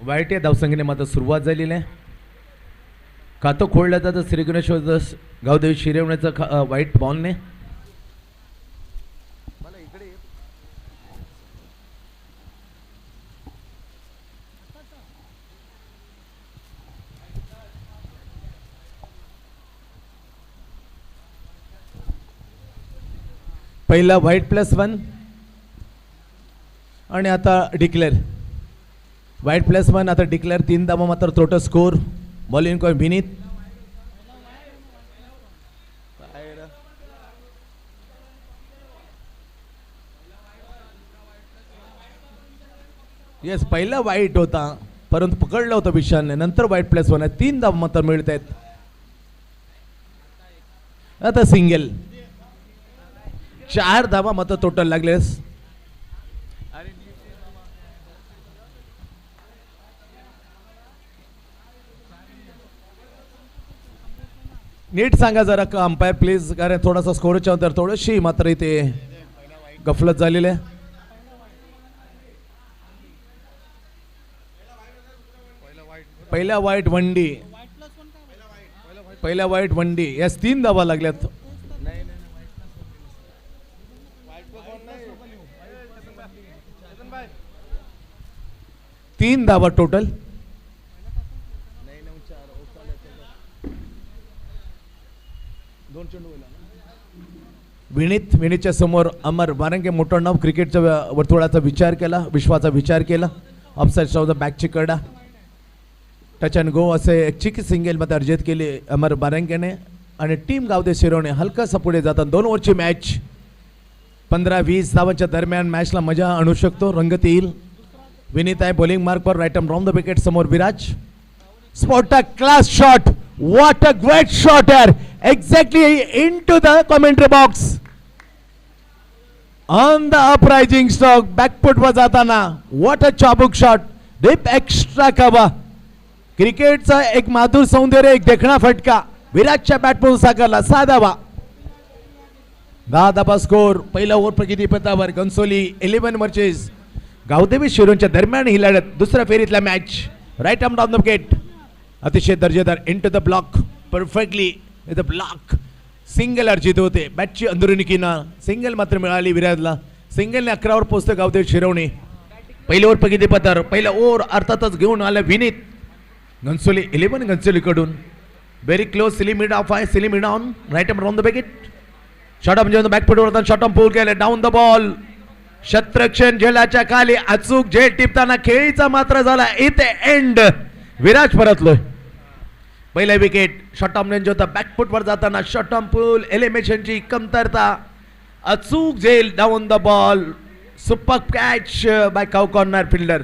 वाईट या धावसंख्येने मात्र सुरुवात झालेली आहे. खातं खोडलं जातं श्री गणेश गावदेवी शिरवण्याचं वाईट बॉलने. पहिला व्हाईट +1 आणि आता डिक्लेअर. व्हाईट +1 आता डिक्लेअर. 3 धावा मात्र टोटल स्कोर. बॉलिंग कोण विनीत. येस पहिला वाईट होता परंतु पकडलं होतं विशालने. नंतर व्हाईट +1 आहे. 3 धावा मात्र मिळत आहेत. आता सिंगल. 4 धावा मात्र टोटल लागलेस. नीट सांगा जरा का अंपायर प्लीज, कारण थोडासा स्कोरच्या नंतर थोडीशी मात्र इथे गफलत झालेली आहे. पहिला वाईट वनडी. पहिला वाईट वनडी. यास 3 धावा लागल्यात. 3 धावा टोटल. विनीतच्या समोर अमर वारंगे मोठं नाव. क्रिकेटच्या वर्तुळाचा विचार केला, विश्वाचा विचार केला. ऑफसाइड शॉट बॅकची कडा. टच अँड गो असे चिकी सिंगल मध्ये अर्जित केली अमर वारंगेने. आणि टीम गावदेवी शिरवणे हलकासा पुढे जातात. 2 ओव्हरची मॅच. 15-20 धावांच्या दरम्यान मॅचला मजा आणू शकतो, रंगत येईल. विनीत आहे बॉलिंग मार्क पर. Right round the wicket. समोर Viraj. Spot a class shot. What a great shot here, exactly into the commentary box on the uprising stroke. Backfoot वर जाताना what a चाबूक shot. Deep extra cover. क्रिकेटचा एक माधुर सौंदर्य, एक देखणा फटका विराटच्या बॅटमधून साकारला. 6 धावा. 10 धावा स्कोर. पहिला ओव्हर प्रगतीपथावर. घनसोली 11 वर्सेस गावदेवी शिरोंच्या दरम्यान ही लढत. दुसऱ्या फेरीतला match. Right arm down the wicket. अतिशय दर्जेदार into the block. Perfectly with the block. Single अर्जित होते. बॅटची अंदरुनी किनार. सिंगल मात्र मिळाली विराजला. सिंगलने 11 वर पोहोचतो गावदेवी शिरवणे. पहिल्या ओव्हर प्रगतीपथावर. पहिला ओव्हर अर्थातच घेऊन आला विनीत. घनसोली 11 घनसोलीकडून. Very close. Silly mid off आहे. Silly mid on. Right arm round the wicket. Shot off म्हणजे बॅकफुट वरता शॉट ऑफ पूल केले. Down the ball. शत्रक्षण झेलाच्या खाली अचूक झेल टिपताना खेळीचा मात्र झाला इथे एंड. विराज परतलोय. पहिला विकेट. शॉट ऑफ रेंज होता. बॅकफुट वर जाताना शॉट ऑफ पूल एलिमिनेशनची कमतरता. अचूक झेल. Down the ball. Super catch by cow corner fielder.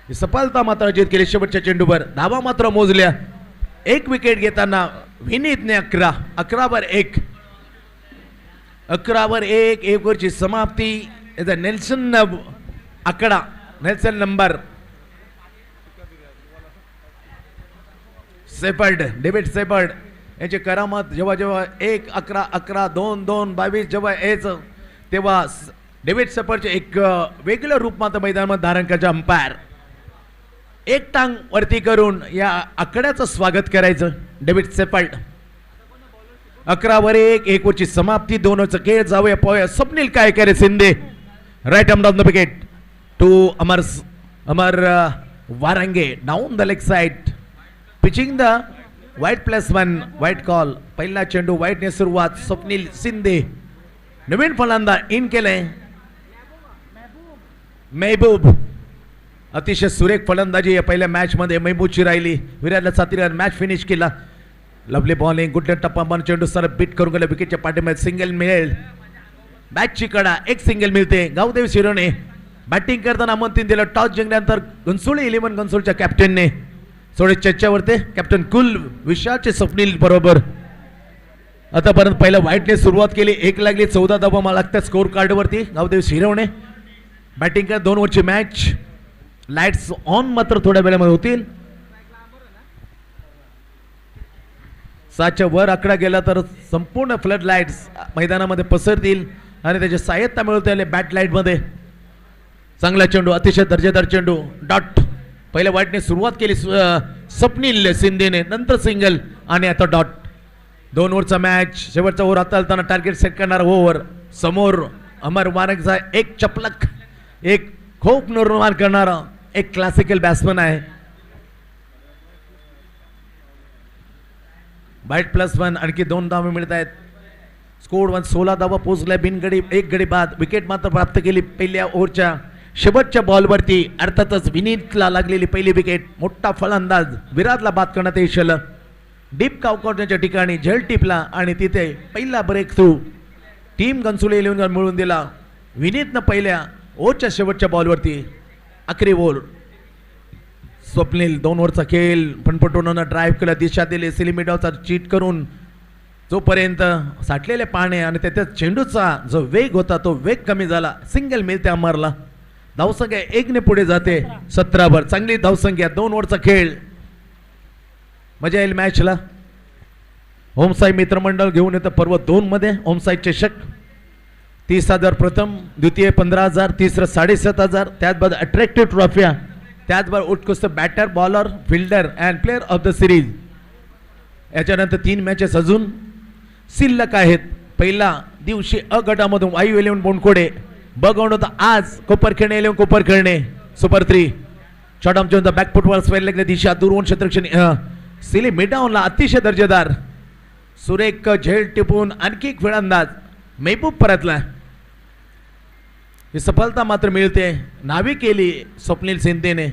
सफलता मात्र अर्जित केली शेवटच्या चेंडूवर. धावा मात्र मोजल्या. 1 विकेट घेताना विनीतने 11 वर 1. 11 वर 1. 1 ओव्हरची समाप्ती. नेल्सन आकडा. Nelson number. Shepherd. David shepherd याची करामत. जेव्हा जेव्हा 1-11-11 2-2 22 जेव्हा यायचं तेव्हा डेव्हिड सेपर्डचे एक वेगळं रूप मात्र मैदानामध्ये धारण करायचं. अंपायर एक टांग वरती करून या आकड्याचं स्वागत करायचं. David shepherd. 11 वर 1. 1 ओव्हरची समाप्ती. 2 ओव्हरचा खेळ. जाऊया पाहूया स्वप्नील काय करे Shinde. Right arm down the wicket to Amar Warange. Down the leg side. Pitching the wide +1. Wide call. पहिला चेंडू व्हाईटने सुरुवात. स्वप्नील शिंदे नवीन फलंदाज इन केलंय. महबूब. अतिशय सुरेख फलंदाजी या पहिल्या मॅच मध्ये महबूबची राहिली. विराटला 7 रन मॅच फिनिश केला. Lovely bowling. गुड टप्पा मन. चेंडू सर बीट करून गेला. विकेटच्या पाठीमध्ये सिंगल मिळेल. बॅटची कडा. 1 सिंगल मिळते. गावदेवी शिरोने बॅटिंग करताना आमंत्रण दिलं. टॉस जिंकल्यानंतर घनसोली 11 घनसोलीच्या कॅप्टनने थोडे चर्चेवरते. कॅप्टन कुल विशालचे स्वप्नील बरोबर. आतापर्यंत पहिला व्हाईटने सुरुवात केली. 1 लागली. 14 धावा मला लागतात स्कोर कार्ड वरती. गावदेवी शिरवणे बॅटिंग कर. 2 ओव्हरची मॅच. लाईट्स ऑन मात्र थोड्या वेळामध्ये होतील. 7च्या वर आकडा गेला तर संपूर्ण फ्लड लाईट्स मैदानामध्ये पसरतील आणि त्याचे सहाय्यता मिळवता येईल बॅट लाईट मध्ये. चांगला चेंडू. अतिशय दर्जेदार चेंडू. डॉट. पहिल्या वाईटने सुरुवात केली स्वप्नील शिंदेने, नंतर सिंगल आणि आता डॉट. 2 ओव्हरचा मॅच. शेवटचा ओव्हर हाताळताना टार्गेट सेट करणार ओव्हर. समोर अमर मानकचा एक चपलक, एक खूप निर्माण करणारा एक क्लासिकल बॅट्समन आहे. बाईट +1. आणखी 2 धावे मिळत आहेत. स्कोर 1. 16 धावा पोहोचल्या. बिनगडी 1 गडी बाद. विकेट मात्र प्राप्त केली पहिल्या ओव्हरच्या शेवटच्या बॉलवरती. अर्थातच विनीतला लागलेली पहिली विकेट. मोठा फलंदाज विराटला बाद करण्यात यश. डीप काउकॉर्नरच्या ठिकाणी झेल टिपला आणि तिथे पहिला ब्रेक थ्रू टीम घनसोली 11 मिळून दिला. विनीतनं पहिल्या ओव्हरच्या शेवटच्या बॉलवरती आखरी ओव्हर. स्वप्नील 2 ओव्हरचा खेळ. फणफटून ड्राईव्ह केला, दिशा दिली. सिलिमिडॉचा चीट करून जोपर्यंत साठलेले पाणी आणि त्याच्या चेंडूचा जो वेग होता तो वेग कमी झाला. सिंगल मिळते अमरला. धावसंख्या 1 ने पुढे जाते 17 वर. चांगली धावसंख्या. 2 ओव्हरचा खेळ. मजा येईल मॅचला. ओमसाई मित्रमंडळ घेऊन येतं पर्व 2 मध्ये. ओमसाई चषक 30,000 प्रथम, द्वितीय 15,000, तिसरं 7,500. त्याचबरोबर अट्रॅक्टिव्ह ट्रॉफ्या, त्याचबरोबर उत्कृष्ट batter, bowler, fielder and player of the series. याच्यानंतर 3 मॅचेस अजून शिल्लक आहेत. पहिला दिवशी अ गटामधून वायू 11 बोंडकोडे, ब गट होता आज Koparkhairane 11 Koparkhairane super 3. Shot off the back football square लेगला दिशा दूरवून क्षेत्रक्षणी सिली मिडाऊनला अतिशय दर्जेदार सुरेख झेल टिपून आणखी एक फलंदाज महबूब परतला. ही सफलता मात्र मिळते. नावी केली स्वप्नील शिंदेने.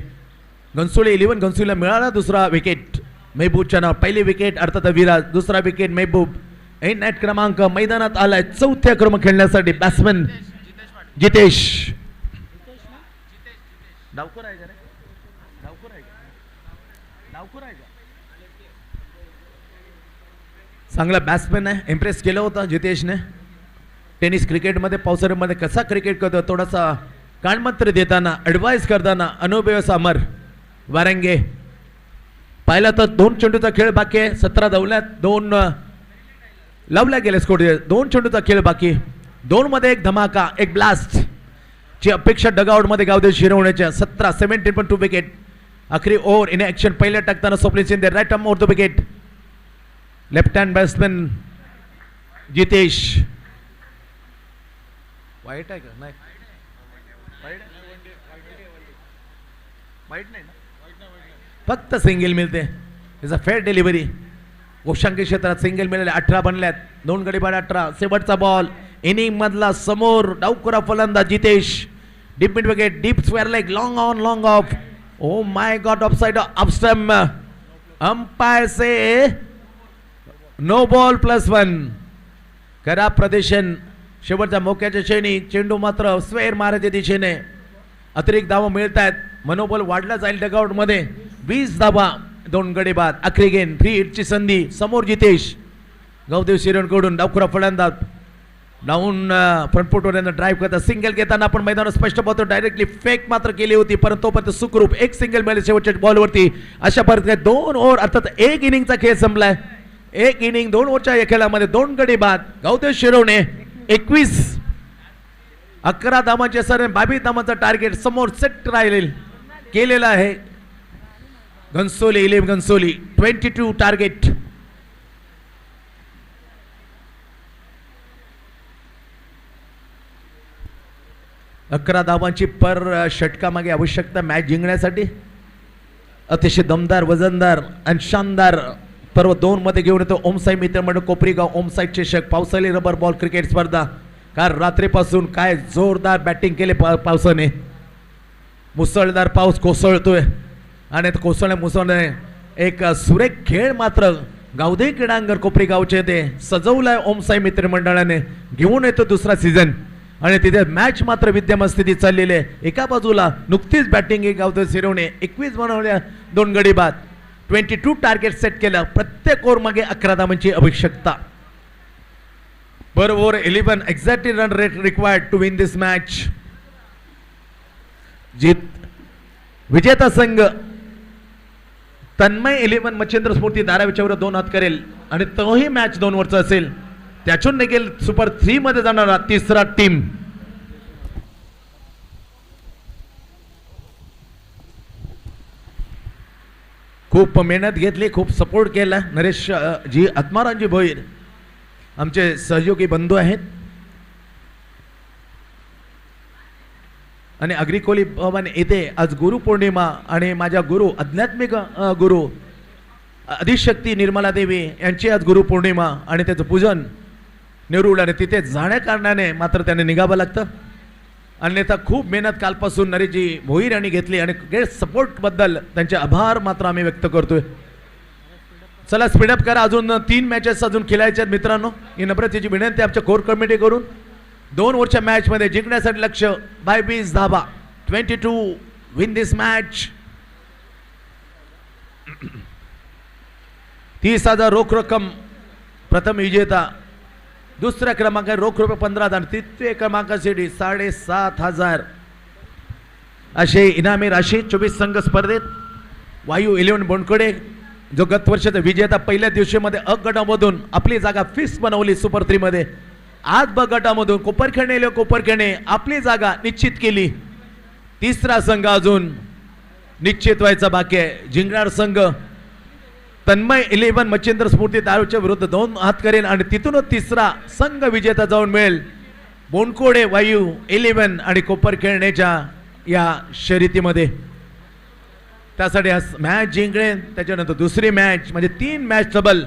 घनसोली 11 घनसोलीला मिळाला दुसरा विकेट. महबूबच्या नाव पहिली विकेट अर्थात विराज, दुसरा विकेट महबूब. नेट क्रमांक मैदानात आलाय 4थ्या क्रमांक खेळण्यासाठी बॅट्समन जितेश. डावकर आहे का रे? डावकर आहे का? डावकर आहे का? चांगला बॅट्समॅन आहे. इम्प्रेस केलं होतं जितेशने. टेनिस क्रिकेटमध्ये पावसाळ्यामध्ये कसा क्रिकेट करतो थोडासा कानमंत्र देताना ॲडवाइस करताना अनुभव अमर वारंगे. पाहिला तर 2 चेंडूचा खेळ बाकी आहे. 17 धावल्यात, 2 लावल्या गेले स्कोर. 2 चेंडूचा खेळ बाकी. 2 मध्ये एक धमाका, एक ब्लास्ट ची अपेक्षा डगआउट मध्ये गावदेव शिरवण्याच्या. 17-17.2 विकेट. आखरी ओव्हर इन ऍक्शन. पहिल्या टाकताना Swapnil Shinde right arm over the wicket. Left hand batsman Jitesh. वाईट आहे का? नाही वाईट नाही ना, फक्त सिंगल मिळते. Is a fair delivery. गोशांकी क्षेत्रात सिंगल मिळाले. 18 बनल्यात. 2 गडी बाद 18. शेवटचा बॉल इनिंग मधला. समोर डावखुरा फलंदाज Jitesh. Deep mid wicket, deep square leg, long on long off. Oh my God, off side off stump. Umpire से नो बॉल +1. खराब प्रदर्शन. शेवटच्या मोक्याच्या श्रेणी. चेंडू मात्र स्क्वेअर मारायच्या दिशेने. अतिरिक्त धावा मिळत आहेत. मनोबल वाढला जाईल डगआउट मध्ये. 20 धावा, 2 गडी बाद. आखरी गेन फ्री हिटची संधी. समोर जितेश. गावदेव शिरणकडून डावखुरा फलंदाज डाऊन फ्रंटफुटवर ड्राईव्ह करता. सिंगल घेताना आपण मैदानात स्पष्ट पाहतो डायरेक्टली फेक मात्र केली होती, परंतु तोपर्यंत सुखरूप एक सिंगल मिळाले शेवटच्या बॉलवरती. अशा प्रकारे 2 ओव्हर अर्थात 1 इनिंगचा खेळ संपलाय. 1 इनिंग 2 ओव्हरच्या या खेळामध्ये 2 गडी बाद. गावदेव शिरवणे 11 धावांचे सर 22 धावांचा टार्गेट समोर सेट राहील केलेला आहे. घनसोली 11 घनसोली 22 टार्गेट. अकरा धावांची पर षटकामागे आवश्यकता मॅच जिंकण्यासाठी. अतिशय दमदार, वजनदार आणि शानदार पर्व 2 मध्ये घेऊन येतो ओमसाई मित्रमंडळ कोपरीगाव. ओमसाई चषक पावसाळी रबर बॉल क्रिकेट स्पर्धा. कारण रात्रीपासून काय जोरदार बॅटिंग केले पावसाने. मुसळधार पाऊस कोसळतोय आणि मुसळणे एक सुरेख खेळ मात्र गावदेवी क्रीडांगण कोपरीगावचे ते सजवलाय ओमसाई मित्रमंडळाने. घेऊन येतो दुसरा सीझन आणि तिथे मॅच मात्र विद्यमान स्थितीत चाललेली आहे. एका बाजूला नुकतीच बॅटिंग गावदेव शिरवणे 21 बनवल्या, 2 गडी बाद. 22 टार्गेट सेट केलं. प्रत्येक ओव्हर मागे 11 धावांची आवश्यकता. Per over 11 exactly run rate required to win this match. विजेता संघ तन्मय 11 मच्छिंद्र स्फूर्ती धारावीच्यावर 2 हात करेल आणि तोही मॅच 2 ओव्हरचा असेल. त्यातून निघेल सुपर 3 मध्ये जाणारा तिसरा टीम. खूप मेहनत घेतली, खूप सपोर्ट केला नरेश जी आत्मारामजी भोईर आमचे सहयोगी बंधू आहेत आणि अग्रिकोली भवन येथे आज गुरुपौर्णिमा आणि माझ्या गुरु आध्यात्मिक गुरु आदिशक्ती निर्मला देवी यांची आज गुरुपौर्णिमा आणि त्याचं पूजन नेरूळ आणि तिथे जाण्या कारणाने मात्र त्याने निघावं लागतं. अन्यथा खूप मेहनत कालपासून नरेशजी भोईर यांनी घेतली आणि ग्रेट सपोर्ट बद्दल त्यांचे आभार मात्र आम्ही व्यक्त करतोय. चला स्पीडअप करा, अजून 3 मॅचेस अजून खेळायचे आहेत मित्रांनो. ही नम्रतेची विनंती आमच्या कोर कमिटी करून 2 ओव्हरच्या मॅच मध्ये जिंकण्यासाठी लक्ष bye 20 dhaba 22 win this match. 30,000 रोख रक्कम प्रथम विजेता, दुसऱ्या क्रमांक रोख रुपये 15,000, तृतीय क्रमांकासाठी 7,500 असे इनामी राशी. 24 संघ स्पर्धेत वायू 11 बोंडकडे जो गत वर्षाचा विजेता पहिल्या दिवशीमध्ये अ गटामधून आपली जागा फिक्स बनवली सुपर 3 मध्ये. आज ब गटामधून कोपरखेडणे आपली जागा निश्चित केली. तिसरा संघ अजून निश्चित व्हायचा बाकी आहे. जिंकणार संघ तन्मय 11 मच्छिंद्र स्फूर्ती दारूच्या विरुद्ध 2 हात करेल आणि तिथूनच तिसरा संघ विजेता जाऊन मिळेल. बोंडकोडे वायू 11 आणि कोपरखेडणेच्या या शर्यतीमध्ये. त्यासाठी हा मॅच जिंकणे, त्याच्यानंतर दुसरी मॅच म्हणजे 3 मॅच डबल,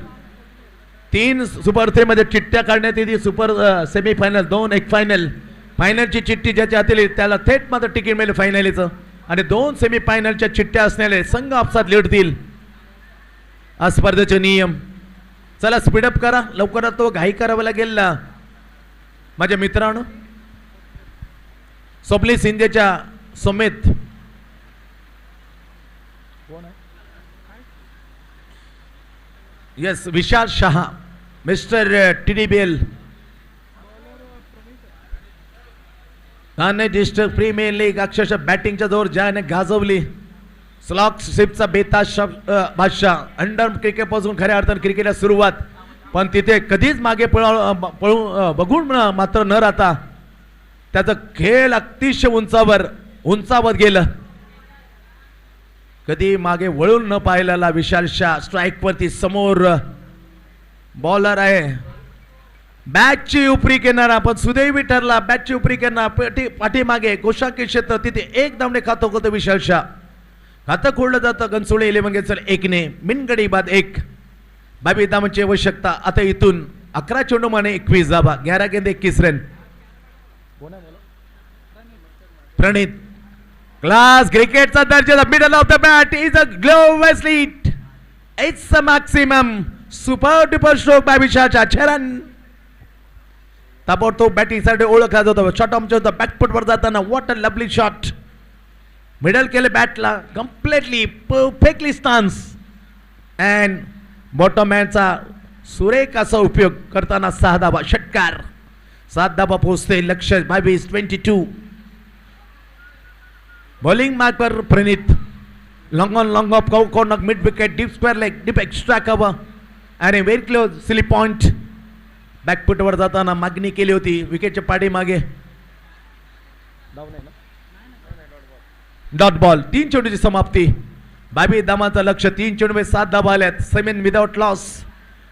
3 सुपर 3 मध्ये चिठ्ठ्या काढण्यात येते. सुपर सेमीफायनल 2 एक फायनल. फायनलची चिठ्ठी ज्याच्या हाती येईल त्याला थेट मात्र तिकीट मिळेल फायनलीचं आणि 2 सेमीफायनलच्या चिठ्ठ्या असलेले संघ आपसात लढतील. हा स्पर्धेचे नियम. चला स्पीडअप करा, लवकरात तो घाई करावा लागेल ना माझ्या मित्रांनो. स्वप्नील शिंदेच्या समेत yes Vishal Shah mister TDBL Thane district premier league अक्षरशः बॅटिंगच्या जोर ज्याने गाजवली. स्लॉगशिपचा बेताज बादशाह. अंडर क्रिकेट पासून खऱ्या अर्थाने क्रिकेटला सुरुवात, पण तिथे कधीच मागे बघून मात्र न राहता त्याचा खेळ अतिशय उंचावर गेलं. कधी मागे वळून न पाहिलेला विशाल शाह स्ट्राइक वरती. समोर बॉलर आहे बॅटची उपरी किनारा, पण सुदैवी ठरला बॅटची उपरी किनारा पाठीमागे गोशाकी क्षेत्र तिथे एक धावणे खातो होतं विशाल शाह. खातं खोडलं जातं. गनसोळे 11 गेचल 1 ने मिनगडी बाद 1. 22 धावांची आवश्यकता. आता इथून 11 चेंडू माने 21 धावा, 11 गेंद 21 रन. प्रणित क्लास क्रिकेटचा दर्जा. Middle of the bat is a gloves lead. It's a maximum super duper stroke by विशालच्या 6 रन. ताबडतोब बॅटिंगसाठी ओळखला जातो. शॉट आमच्या होता बॅकफुटवर जाताना. What a lovely shot. Middle केले बॅटला कम्प्लिटली परफेक्टली स्टान्स अँड बॉटमॅनचा सुरेख असा उपयोग करताना 6 धावा. षटकार 7 धावा पोहोचते. लक्ष 22-22. बॉलिंग मार्क पर Pranit. Long on long off corner mid wicket deep square leg deep extra cover आणि व्हेरी क्लोज सिली पॉइंट. बॅकफुटवर जाताना मागणी केली होती विकेटच्या पाठीमागे. Dot ball. 3 चेंडूची समाप्ती. 22 धावांचं लक्ष. 3 चेंडू 7 धावा आल्यात. 7 without loss.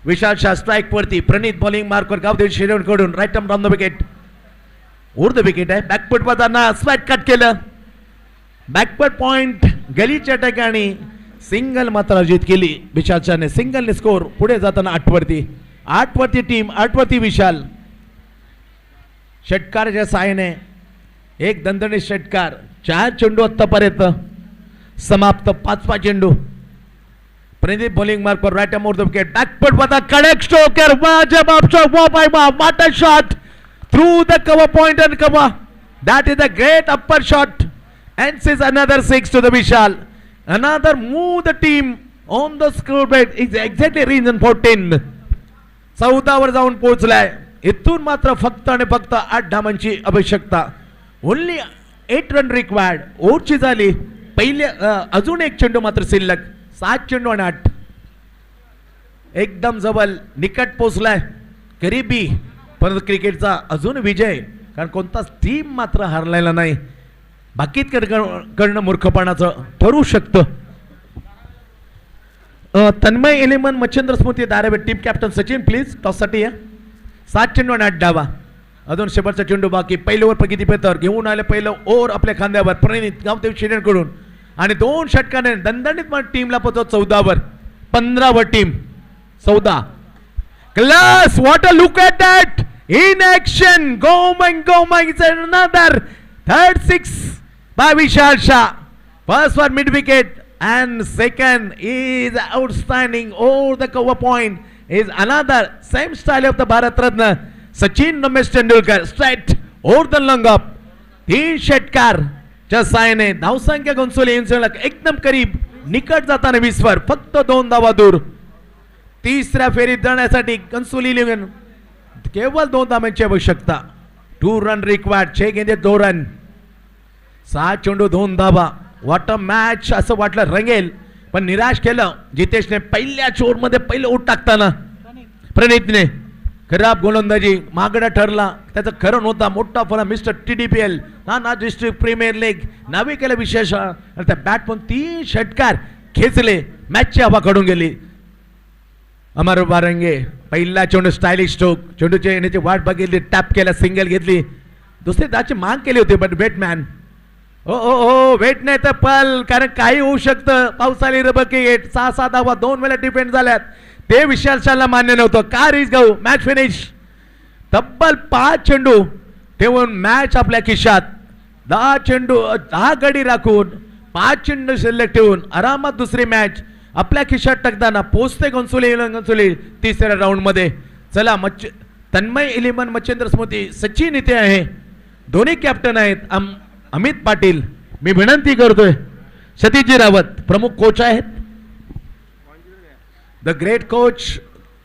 Vishal Shah strike वरती. प्रणित बॉलिंग मार्कवर गावदेव शेडून कडून right arm down the wicket. The wicket आहे. बॅकफुट जाताना स्ट्राइक कट केलं. बॅकवर्ड पॉइंट गलीच्या ठिकाणी सिंगल मात्र अर्जित केली विशाल शाहने. सिंगलने स्कोर. पुढे जाताना 8 वरती टीम 8 वरती विशाल. षटकाराच्या साहाय्याने एक दणदणीत षटकार. 4 चेंडू आतापर्यंत समाप्त. 5वा चेंडू. प्रणित बॉलिंग मार्क पर right arm the wicket. Back foot बता करेक्ट स्ट्रोकर. वाजब option what a shot through the cover point and cover. That is a great upper shot and says another 6 to the Vishal. Another move the team on the scoreboard is exactly reason for 10. 14 वर जाऊन पोहोचलाय. इथून मात्र फक्त आणि फक्त 8 धावांची आवश्यकता. Only 8 run required. ओव्हरची झाली पहिले. अजून एक चेंडू मात्र शिल्लक. 7 चेंडू आणि 8. एकदम जवळ निकट पोहोचलाय. गरीबी परंतु क्रिकेटचा अजून विजय, कारण कोणताच टीम मात्र हारलेला नाही. बाकीत करणं मूर्खपणाचं ठरू शकतं. Tanmay eleven Machhindra Smruti Dharave team captain Sachin please टॉससाठी या 7 चेंडू आणि 8 डावा अजून शेवटचा चेंडू बाकी पहिलं ओव्हर प्रगती पेतर घेऊन आले पहिलं ओव्हर आपल्या खांद्यावर प्रणित गावदेव शिरेंकडून आणि 2 षटकाने दणदणीत टीमला पोहोचव 14 वर 15 वर team 14 class what a look at that in action गोमंग it's another third 6 by Vishal Shah. First for mid wicket and second is outstanding over the cover point is another same style of the Bharat Ratna Sachin Ramesh Tendulkar straight over the long up 3 षटकार च्या साहाय्याने धावसंख्या गंसोली एकदम करीब निकट जाताना 20 वर फक्त 2 धावा दूर तिसऱ्या फेरीत जाण्यासाठी गंसोली इलेव्हन केवळ 2 धावांची आवश्यकता 2 रन रिक्वायर्ड 6 गेंदे 2 रन 6 चेंडू 2 धावा व्हॉट अ मॅच असं वाटलं रंगेल पण निराश केलं जितेशने पहिल्या चोरमध्ये पहिलं ऊट टाकताना प्रणितने खराब गोलंदाजी मागडा ठरला त्याचं खरं नव्हता मोठा फला मिस्टर TDPL ना डिस्ट्रिक्ट प्रीमियर लीग नावे केलं विशेष आणि त्या बॅट पण 3 षटकार खेचले मॅचची हवा काढून गेली अमर बारंगे पहिला चेंडू स्टायलिश स्ट्रोक चेंडूची येण्याची वाट बघितली टॅप केला सिंगल घेतली दुसरी दाची माग केली होती बट बॅटमॅन ओ वेट नाही तर पल कारण काही होऊ शकतं पावसाळी रबकेट 6 धावा 2 वेळा डिपेंड झाल्यात ते विशाल शाहला मान्य नव्हतं का रिस्क घेऊ मॅच फिनिश तब्बल 5 चेंडू ठेवून मॅच आपल्या खिशात 10 चेंडू 10 गडी राखून 5 चेंडू शिल्लक ठेवून आरामात दुसरी मॅच आपल्या खिशात टाकताना पोचते गंसोली तिसऱ्या राऊंड मध्ये चला तन्मय इलेव्हन मच्छिंद्र स्मृती सचिन इथे आहे दोन्ही कॅप्टन आहेत अमित पाटील मी विनंती करतोय सतीशजी रावत प्रमुख कोच आहेत the great coach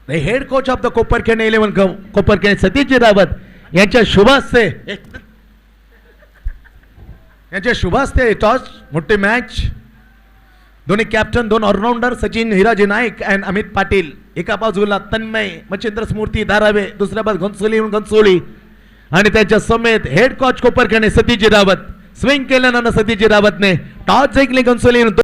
the head coach of the Koparkhedane eleven Koparkhedane Satishji Rawat यांच्या शुभ हस्ते टॉस मोठी मॅच दोन्ही captain 2 all rounder Sachin Hiraji Naik and Amit Patil एका बाजूला तन्मय मच्छिंद्र स्मृती धारावे दुसऱ्या बाजू गंसोली आणि त्याच्या समेत head coach कोपरखेडणे Satishji Rawat swing केल्यानंतर सतीशजी रावतने टॉस जिंकले गंसोली